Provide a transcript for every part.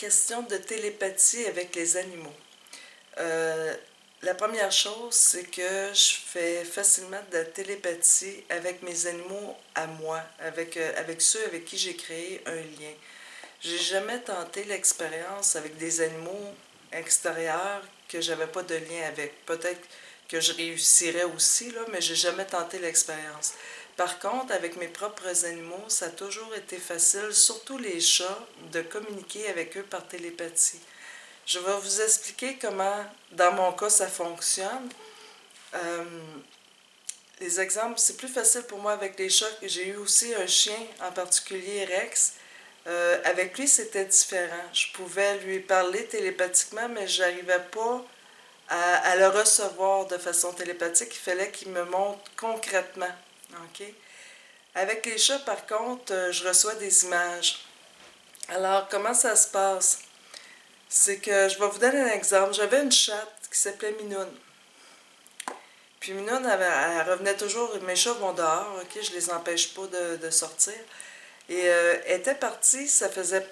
question de télépathie avec les animaux. Euh, la première chose, c'est que je fais facilement de la télépathie avec mes animaux à moi, avec ceux avec qui j'ai créé un lien. J'ai jamais tenté l'expérience avec des animaux extérieurs que j'avais pas de lien avec. Peut-être que je réussirais aussi, là, mais j'ai jamais tenté l'expérience. Par contre, avec mes propres animaux, ça a toujours été facile, surtout les chats, de communiquer avec eux par télépathie. Je vais vous expliquer comment, dans mon cas, ça fonctionne. Euh, les exemples, c'est plus facile pour moi avec les chats. J'ai eu aussi un chien, en particulier Rex. Avec lui, c'était différent. Je pouvais lui parler télépathiquement, mais je n'arrivais pas à le recevoir de façon télépathique. Il fallait qu'il me montre concrètement. OK? Avec les chats, par contre, je reçois des images. Alors, comment ça se passe? C'est que je vais vous donner un exemple. J'avais une chatte qui s'appelait Minoune. Puis Minoune, elle revenait toujours. Mes chats vont dehors, OK? Je les empêche pas de sortir. Et elle était partie, ça faisait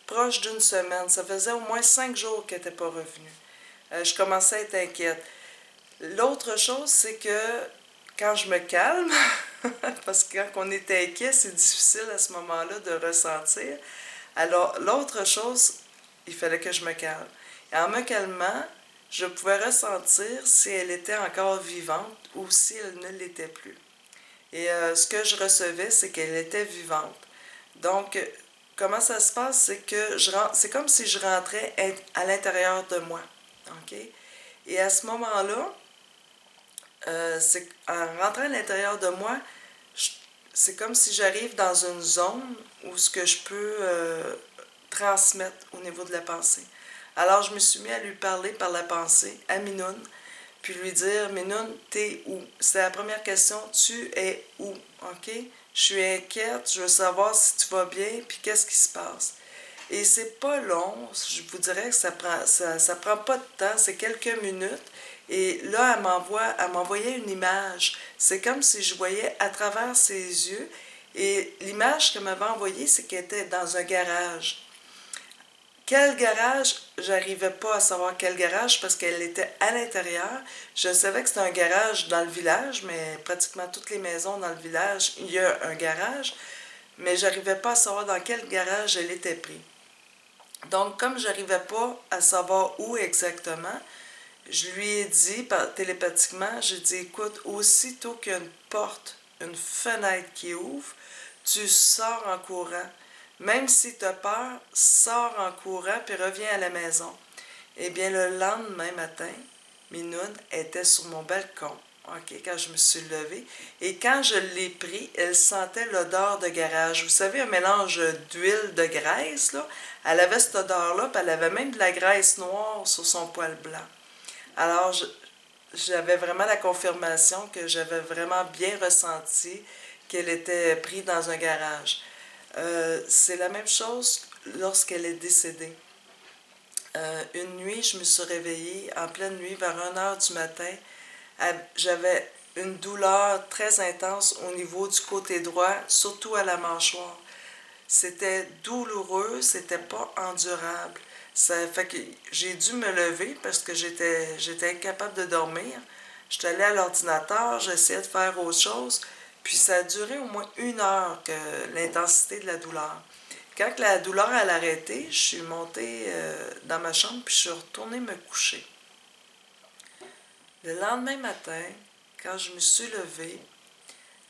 proche d'une semaine. Ça faisait au moins 5 jours qu'elle n'était pas revenue. Je commençais à être inquiète. L'autre chose, c'est que quand je me calme, parce que quand on est inquiet, c'est difficile à ce moment-là de ressentir. Alors, l'autre chose, il fallait que je me calme. Et en me calmant, je pouvais ressentir si elle était encore vivante ou si elle ne l'était plus. Et ce que je recevais, c'est qu'elle était vivante. Donc, comment ça se passe? C'est que c'est comme si je rentrais à l'intérieur de moi. OK? Et à ce moment-là, en rentrant à l'intérieur de moi, c'est comme si j'arrive dans une zone où ce que je peux transmettre au niveau de la pensée. Alors, je me suis mis à lui parler par la pensée à Minoune, puis lui dire, Minoune, t'es où? C'est la première question, tu es où? OK? Je suis inquiète, je veux savoir si tu vas bien, puis qu'est-ce qui se passe. Et c'est pas long, je vous dirais que ça prend pas de temps, c'est quelques minutes. Et là, elle m'envoyait une image. C'est comme si je voyais à travers ses yeux. Et l'image qu'elle m'avait envoyée, c'est qu'elle était dans un garage. Quel garage? J'arrivais pas à savoir quel garage parce qu'elle était à l'intérieur. Je savais que c'était un garage dans le village, mais pratiquement toutes les maisons dans le village, il y a un garage. Mais j'arrivais pas à savoir dans quel garage elle était prise. Donc, comme je n'arrivais pas à savoir où exactement, je lui ai dit télépathiquement, j'ai dit, écoute, aussitôt qu'il y a une porte, une fenêtre qui ouvre, tu sors en courant. Même si tu as peur, sors en courant puis reviens à la maison. Eh bien, le lendemain matin, Minoune était sur mon balcon, OK, quand je me suis levée. Et quand je l'ai pris, elle sentait l'odeur de garage. Vous savez, un mélange d'huile de graisse, là. Elle avait cette odeur-là, puis elle avait même de la graisse noire sur son poil blanc. Alors, j'avais vraiment la confirmation que j'avais vraiment bien ressenti qu'elle était prise dans un garage. C'est la même chose lorsqu'elle est décédée. Une nuit, je me suis réveillée en pleine nuit, vers 1 heure du matin. J'avais une douleur très intense au niveau du côté droit, surtout à la mâchoire. C'était douloureux, c'était pas endurable. Ça fait que j'ai dû me lever parce que j'étais incapable de dormir. J'étais allée à l'ordinateur, j'essayais de faire autre chose, puis ça a duré au moins 1 heure, que l'intensité de la douleur. Quand la douleur a arrêté, je suis montée dans ma chambre puis je suis retournée me coucher. Le lendemain matin, quand je me suis levée,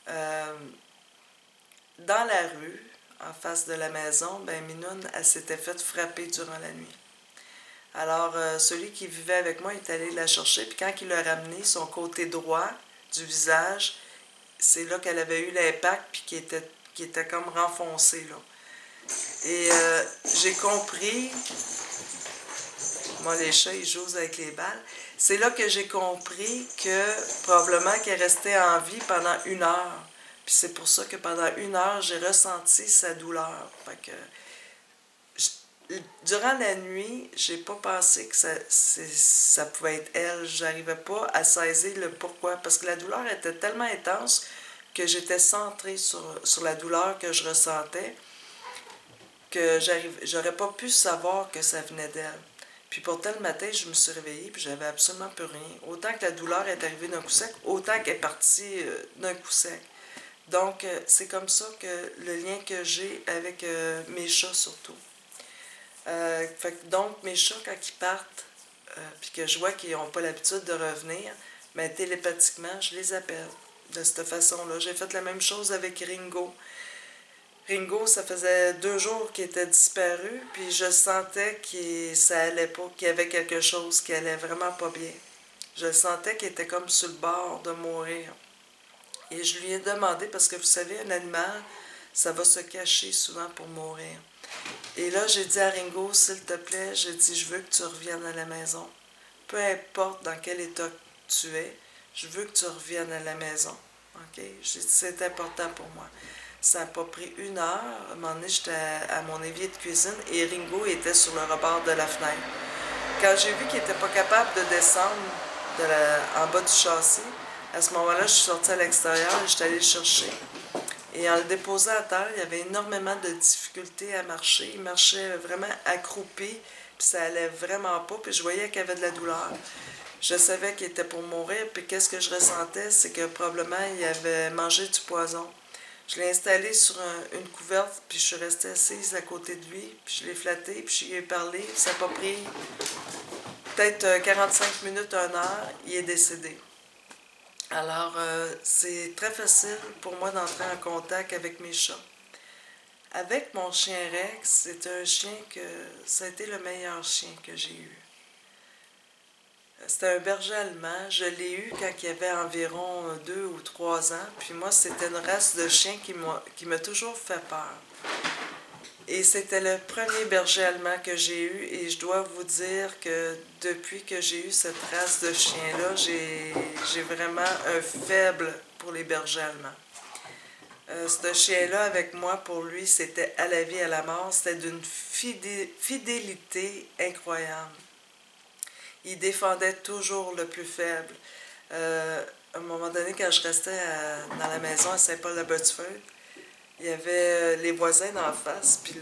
dans la rue, en face de la maison, ben Minoune, elle s'était faite frapper durant la nuit. Alors, celui qui vivait avec moi est allé la chercher, puis quand il l'a ramené, son côté droit du visage, c'est là qu'elle avait eu l'impact, puis qui était comme renfoncé, là. Et j'ai compris, moi les chats, ils jouent avec les balles, c'est là que j'ai compris que probablement qu'elle restait en vie pendant 1 heure. Puis c'est pour ça que pendant 1 heure, j'ai ressenti sa douleur. Fait que, durant la nuit, j'ai pas pensé que ça pouvait être elle. J'arrivais pas à saisir le pourquoi. Parce que la douleur était tellement intense que j'étais centrée sur la douleur que je ressentais. que j'aurais pas pu savoir que ça venait d'elle. Puis pourtant, le matin, je me suis réveillée, puis j'avais absolument plus rien. Autant que la douleur est arrivée d'un coup sec, autant qu'elle est partie d'un coup sec. Donc, c'est comme ça que le lien que j'ai avec mes chats, surtout. Donc, mes chats, quand ils partent, puis que je vois qu'ils n'ont pas l'habitude de revenir, mais télépathiquement, je les appelle de cette façon-là. J'ai fait la même chose avec Ringo. Ringo, ça faisait 2 jours qu'il était disparu, puis je sentais que ça allait pas, qu'il y avait quelque chose qui allait vraiment pas bien. Je sentais qu'il était comme sur le bord de mourir. Et je lui ai demandé, parce que vous savez, un animal, ça va se cacher souvent pour mourir. Et là, j'ai dit à Ringo, s'il te plaît, j'ai dit, je veux que tu reviennes à la maison. Peu importe dans quel état tu es, je veux que tu reviennes à la maison. OK? J'ai dit, c'est important pour moi. Ça n'a pas pris 1 heure. À un moment donné, j'étais à mon évier de cuisine et Ringo était sur le rebord de la fenêtre. Quand j'ai vu qu'il n'était pas capable de descendre en bas du châssis, à ce moment-là, je suis sortie à l'extérieur et je suis allée le chercher. Et en le déposant à terre, il y avait énormément de difficultés à marcher. Il marchait vraiment accroupi, puis ça allait vraiment pas, puis je voyais qu'il avait de la douleur. Je savais qu'il était pour mourir, puis qu'est-ce que je ressentais, c'est que probablement il avait mangé du poison. Je l'ai installé sur une couverte, puis je suis restée assise à côté de lui, puis je l'ai flatté, puis je lui ai parlé. Ça n'a pas pris peut-être 45 minutes, 1 heure, il est décédé. Alors, c'est très facile pour moi d'entrer en contact avec mes chats. Avec mon chien Rex, c'est un chien que ça a été le meilleur chien que j'ai eu. C'était un berger allemand. Je l'ai eu quand il avait environ 2 ou 3 ans. Puis moi, c'était une race de chien qui m'a toujours fait peur. Et c'était le premier berger allemand que j'ai eu. Et je dois vous dire que depuis que j'ai eu cette race de chien-là, j'ai vraiment un faible pour les bergers allemands. Ce chien-là, avec moi, pour lui, c'était à la vie, à la mort. C'était d'une fidélité incroyable. Il défendait toujours le plus faible. À un moment donné, quand je restais dans la maison à Saint-Paul-de-Botsford, il y avait les voisins d'en face, puis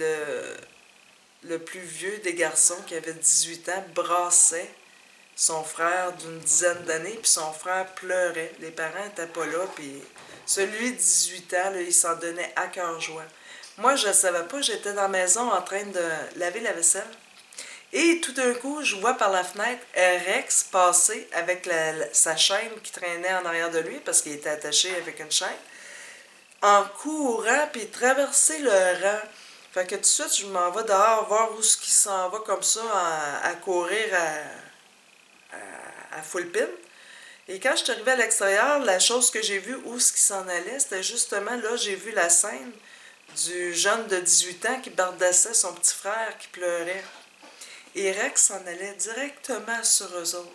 le plus vieux des garçons, qui avait 18 ans, brassait son frère d'une dizaine d'années, puis son frère pleurait. Les parents n'étaient pas là, puis celui de 18 ans, là, il s'en donnait à cœur joie. Moi, je ne savais pas, j'étais dans la maison en train de laver la vaisselle. Et tout d'un coup, je vois par la fenêtre Rex passer avec sa chaîne qui traînait en arrière de lui, parce qu'il était attaché avec une chaîne, en courant, puis traverser le rang. Fait que tout de suite, je m'en vais dehors voir où ce qui s'en va comme ça, à courir à full pin. Et quand je suis arrivée à l'extérieur, la chose que j'ai vue où ce qui s'en allait, c'était justement là, j'ai vu la scène du jeune de 18 ans qui bardassait son petit frère qui pleurait. Et Rex s'en allait directement sur eux autres.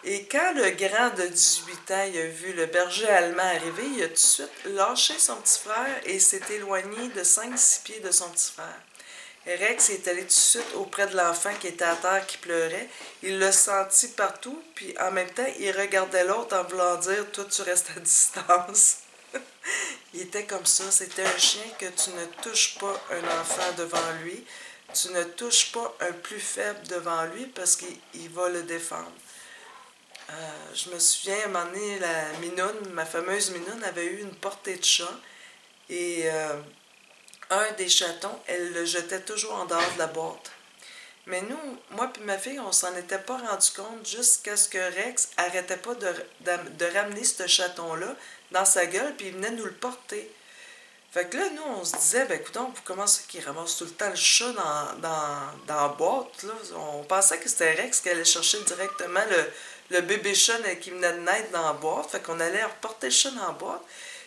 Et quand le grand de 18 ans il a vu le berger allemand arriver, il a tout de suite lâché son petit frère et s'est éloigné de 5-6 pieds de son petit frère. Et Rex est allé tout de suite auprès de l'enfant qui était à terre, qui pleurait. Il l'a senti partout, puis en même temps, il regardait l'autre en voulant dire « Toi, tu restes à distance. » Il était comme ça. C'était un chien que tu ne touches pas un enfant devant lui. Tu ne touches pas un plus faible devant lui parce qu'il va le défendre. Je me souviens, à un moment donné, la Minoune, ma fameuse Minoune, avait eu une portée de chat. Et un des chatons, elle le jetait toujours en dehors de la boîte. Mais nous, moi et ma fille, on s'en était pas rendu compte jusqu'à ce que Rex arrêtait pas de ramener ce chaton-là dans sa gueule, puis il venait nous le porter. Fait que là, nous, on se disait, ben écoutons, comment ça qu'il ramasse tout le temps le chat dans la boîte, là? On pensait que c'était Rex qui allait chercher directement le bébé chat qui venait de naître dans la boîte. Fait qu'on allait reporter le chat dans la boîte.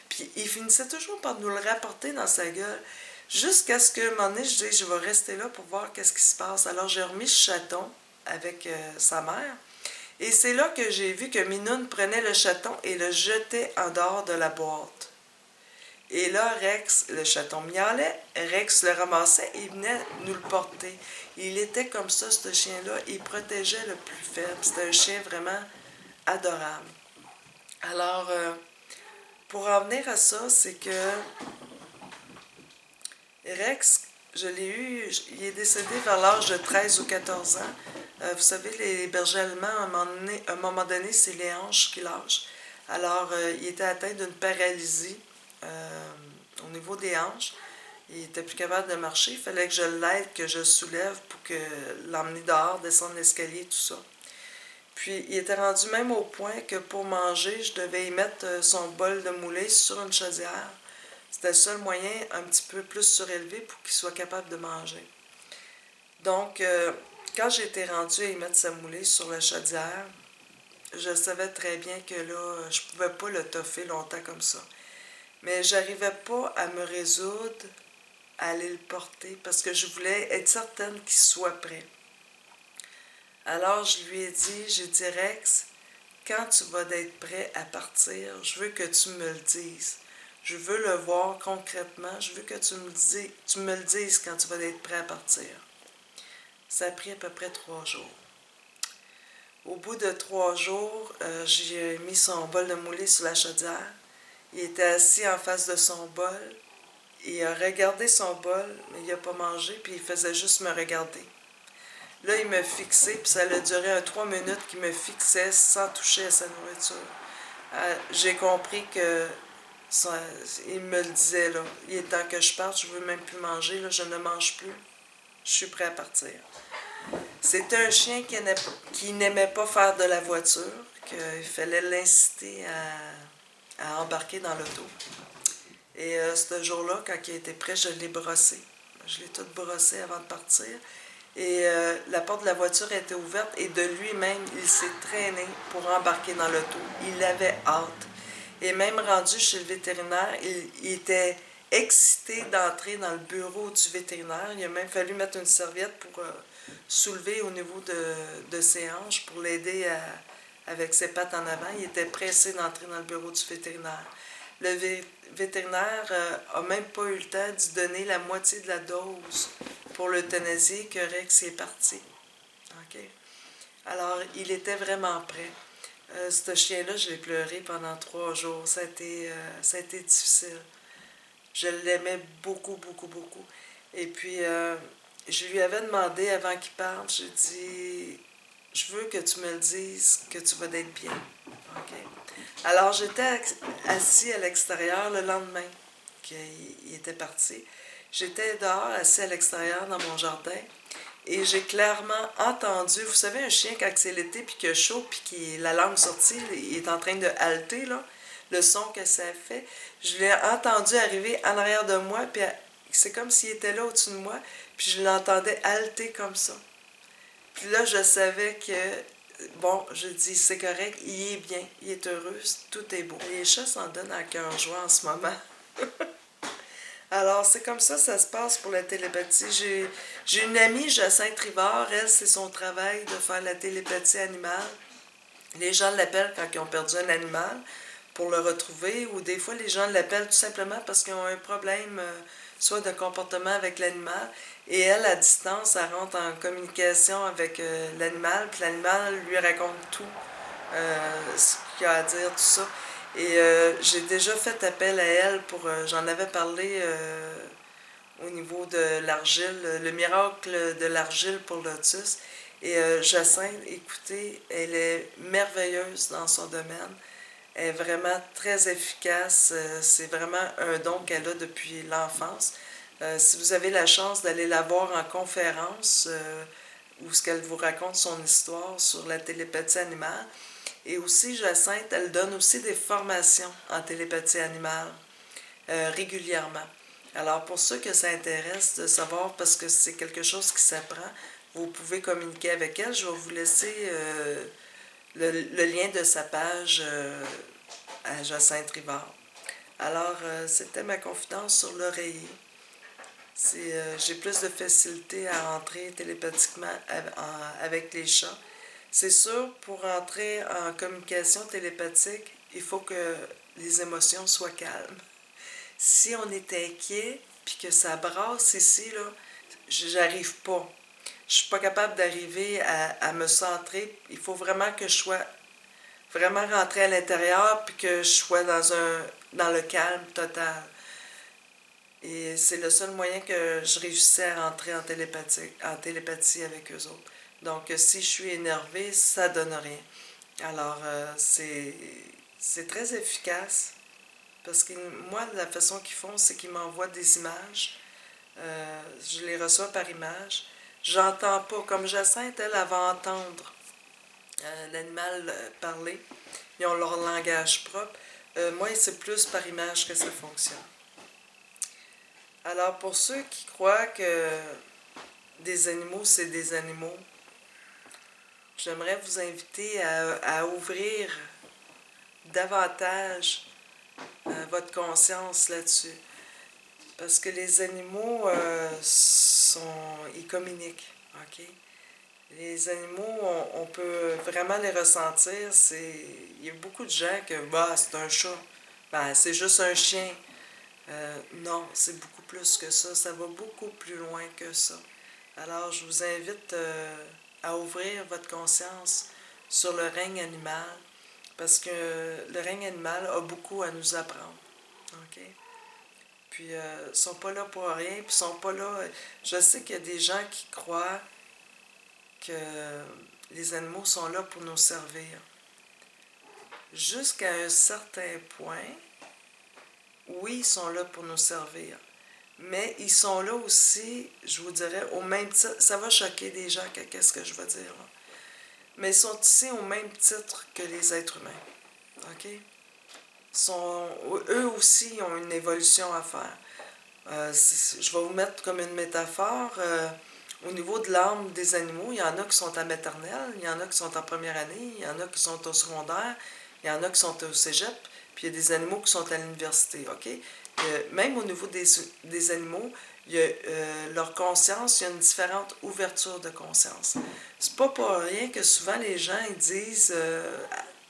Puis il finissait toujours par nous le rapporter dans sa gueule. Jusqu'à ce que, un moment donné, je dis, je vais rester là pour voir qu'est-ce qui se passe. Alors, j'ai remis ce chaton avec sa mère. Et c'est là que j'ai vu que Minoune prenait le chaton et le jetait en dehors de la boîte. Et là, Rex, le chaton miaulait, Rex le ramassait et il venait nous le porter. Il était comme ça, ce chien-là. Il protégeait le plus faible. C'était un chien vraiment adorable. Alors, pour en venir à ça, c'est que Rex, Je l'ai eu, il est décédé vers l'âge de 13 ou 14 ans. Vous savez, les bergers allemands, à un moment donné, c'est les hanches qui lâchent. Alors, il était atteint d'une paralysie au niveau des hanches. Il était plus capable de marcher. Il fallait que je l'aide, que je le soulève pour que l'emmener dehors, descendre l'escalier, tout ça. Puis, il était rendu même au point que pour manger, je devais y mettre son bol de moulée sur une chaudière. C'était le seul moyen un petit peu plus surélevé pour qu'il soit capable de manger. Donc, quand j'étais rendue à y mettre sa moulée sur la chaudière, je savais très bien que là, je pouvais pas le toffer longtemps comme ça. Mais j'arrivais pas à me résoudre à aller le porter parce que je voulais être certaine qu'il soit prêt. Alors, je lui ai dit, j'ai dit, Rex, quand tu vas être prêt à partir, je veux que tu me le dises. Je veux le voir concrètement. Je veux que tu me le dises quand tu vas être prêt à partir. Ça a pris à peu près 3 jours. Au bout de 3 jours, j'ai mis son bol de moulée sur la chaudière. Il était assis en face de son bol. Il a regardé son bol, mais il n'a pas mangé, puis il faisait juste me regarder. Là, il m'a fixé, puis ça a duré 3 minutes qu'il me fixait sans toucher à sa nourriture. J'ai compris que il me le disait, là, il est temps que je parte, je veux même plus manger, là, je ne mange plus, je suis prêt à partir. C'était un chien qui n'aimait pas faire de la voiture, qu'il fallait l'inciter à embarquer dans l'auto. Et ce jour-là, quand il était prêt, je l'ai brossé. Je l'ai tout brossé avant de partir. Et la porte de la voiture était ouverte et de lui-même, il s'est traîné pour embarquer dans l'auto. Il avait hâte. Et même rendu chez le vétérinaire, il était excité d'entrer dans le bureau du vétérinaire. Il a même fallu mettre une serviette pour soulever au niveau de ses hanches pour l'aider avec ses pattes en avant. Il était pressé d'entrer dans le bureau du vétérinaire. Le vétérinaire n'a même pas eu le temps d'y donner la moitié de la dose pour l'euthanasier que Rex est parti. OK? Alors, il était vraiment prêt. Ce chien-là, je l'ai pleuré pendant 3 jours. Ça a été difficile. Je l'aimais beaucoup, beaucoup, beaucoup. Et puis, je lui avais demandé avant qu'il parte, j'ai dit, je veux que tu me le dises, que tu vas être bien. OK? Alors, j'étais assis à l'extérieur le lendemain qu'il était parti. J'étais dehors, assis à l'extérieur dans mon jardin, et j'ai clairement entendu, vous savez, un chien, quand c'est l'été, puis qu'il a chaud, puis qu'il la langue sortie, il est en train de halter, là, le son que ça fait. Je l'ai entendu arriver en arrière de moi, puis c'est comme s'il était là au-dessus de moi, puis je l'entendais halter comme ça. Puis là, je savais que, bon, je dis, c'est correct, il est bien, il est heureux, tout est beau. Les chats s'en donnent à cœur joie en ce moment. Alors, c'est comme ça se passe pour la télépathie. J'ai une amie, Jacinthe Rivard, elle, c'est son travail de faire la télépathie animale. Les gens l'appellent quand ils ont perdu un animal pour le retrouver, ou des fois, les gens l'appellent tout simplement parce qu'ils ont un problème, soit de comportement avec l'animal, et elle, à distance, elle rentre en communication avec l'animal, puis l'animal lui raconte tout, ce qu'il a à dire, tout ça. Et j'ai déjà fait appel à elle pour... j'en avais parlé au niveau de l'argile, le miracle de l'argile pour Lotus. Et Jacinthe, écoutez, elle est merveilleuse dans son domaine. Elle est vraiment très efficace. C'est vraiment un don qu'elle a depuis l'enfance. Si vous avez la chance d'aller la voir en conférence, où ce qu'elle vous raconte son histoire sur la télépathie animale, et aussi, Jacinthe, elle donne aussi des formations en télépathie animale régulièrement. Alors, pour ceux que ça intéresse de savoir, parce que c'est quelque chose qui s'apprend, vous pouvez communiquer avec elle. Je vais vous laisser le lien de sa page à Jacinthe Rivard. Alors, c'était ma confidence sur l'oreiller. J'ai plus de facilité à entrer télépathiquement avec les chats. C'est sûr, pour entrer en communication télépathique, il faut que les émotions soient calmes. Si on est inquiet, puis que ça brasse ici, là, j'arrive pas. Je suis pas capable d'arriver à me centrer. Il faut vraiment que je sois vraiment rentré à l'intérieur, puis que je sois dans le calme total. Et c'est le seul moyen que je réussissais à rentrer en télépathie avec eux autres. Donc, si je suis énervée, ça donne rien. Alors, c'est très efficace parce que moi, la façon qu'ils font, c'est qu'ils m'envoient des images. Je les reçois par image. J'entends pas. Comme Jacinthe, elle va entendre l'animal parler. Ils ont leur langage propre. Moi, c'est plus par image que ça fonctionne. Alors, pour ceux qui croient que des animaux, c'est des animaux, j'aimerais vous inviter à ouvrir davantage votre conscience là-dessus. Parce que les animaux, ils communiquent, OK? Les animaux, on peut vraiment les ressentir. Il y a beaucoup de gens que, bah, c'est un chat, ben, c'est juste un chien. Non, c'est beaucoup plus que ça va beaucoup plus loin que ça. Alors, je vous invite à ouvrir votre conscience sur le règne animal, parce que le règne animal a beaucoup à nous apprendre. OK? Puis, ils sont pas là pour rien, puis ils sont pas là... Je sais qu'il y a des gens qui croient que les animaux sont là pour nous servir. Jusqu'à un certain point, oui, ils sont là pour nous servir. Mais ils sont là aussi, je vous dirais, au même titre. Ça va choquer des gens, qu'est-ce que je veux dire là. Mais ils sont ici au même titre que les êtres humains. OK? Eux aussi ont une évolution à faire. Je vais vous mettre comme une métaphore. Au niveau de l'âme des animaux, il y en a qui sont à maternelle, il y en a qui sont en première année, il y en a qui sont au secondaire, il y en a qui sont au cégep, puis il y a des animaux qui sont à l'université, OK? Même au niveau des animaux, il y a, leur conscience, il y a une différente ouverture de conscience. C'est pas pour rien que souvent les gens ils disent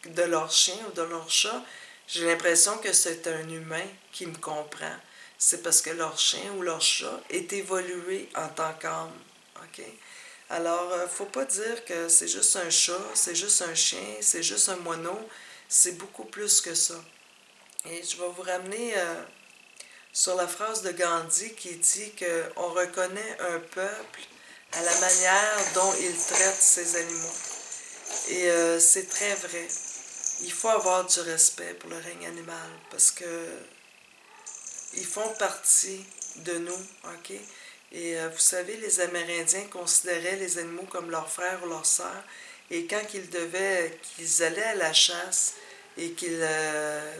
de leur chien ou de leur chat, j'ai l'impression que c'est un humain qui me comprend. C'est parce que leur chien ou leur chat est évolué en tant qu'âme. OK? Alors, faut pas dire que c'est juste un chat, c'est juste un chien, c'est juste un moineau. C'est beaucoup plus que ça. Et je vais vous ramener sur la phrase de Gandhi qui dit qu'on reconnaît un peuple à la manière dont il traite ses animaux. Et c'est très vrai. Il faut avoir du respect pour le règne animal parce que ils font partie de nous, OK? Et vous savez, les Amérindiens considéraient les animaux comme leurs frères ou leurs sœurs. Et quand qu'ils allaient à la chasse et qu'ils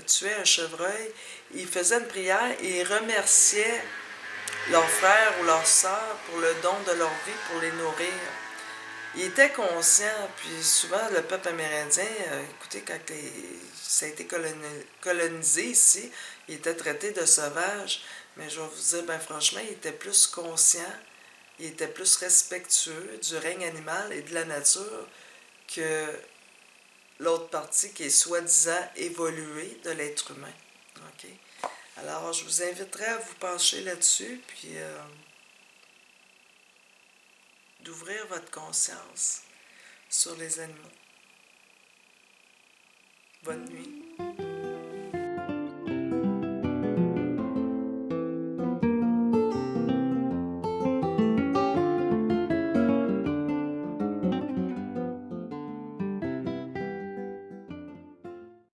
tuaient un chevreuil, ils faisaient une prière et ils remerciaient leurs frères ou leurs sœurs pour le don de leur vie, pour les nourrir. Ils étaient conscients, puis souvent le peuple amérindien, écoutez, quand ça a été colonisé ici, il était traité de sauvage, mais je vais vous dire, ben franchement, il était plus conscient, il était plus respectueux du règne animal et de la nature que l'autre partie qui est soi-disant évoluée de l'être humain. OK? Alors, je vous inviterai à vous pencher là-dessus, puis d'ouvrir votre conscience sur les animaux. Bonne nuit.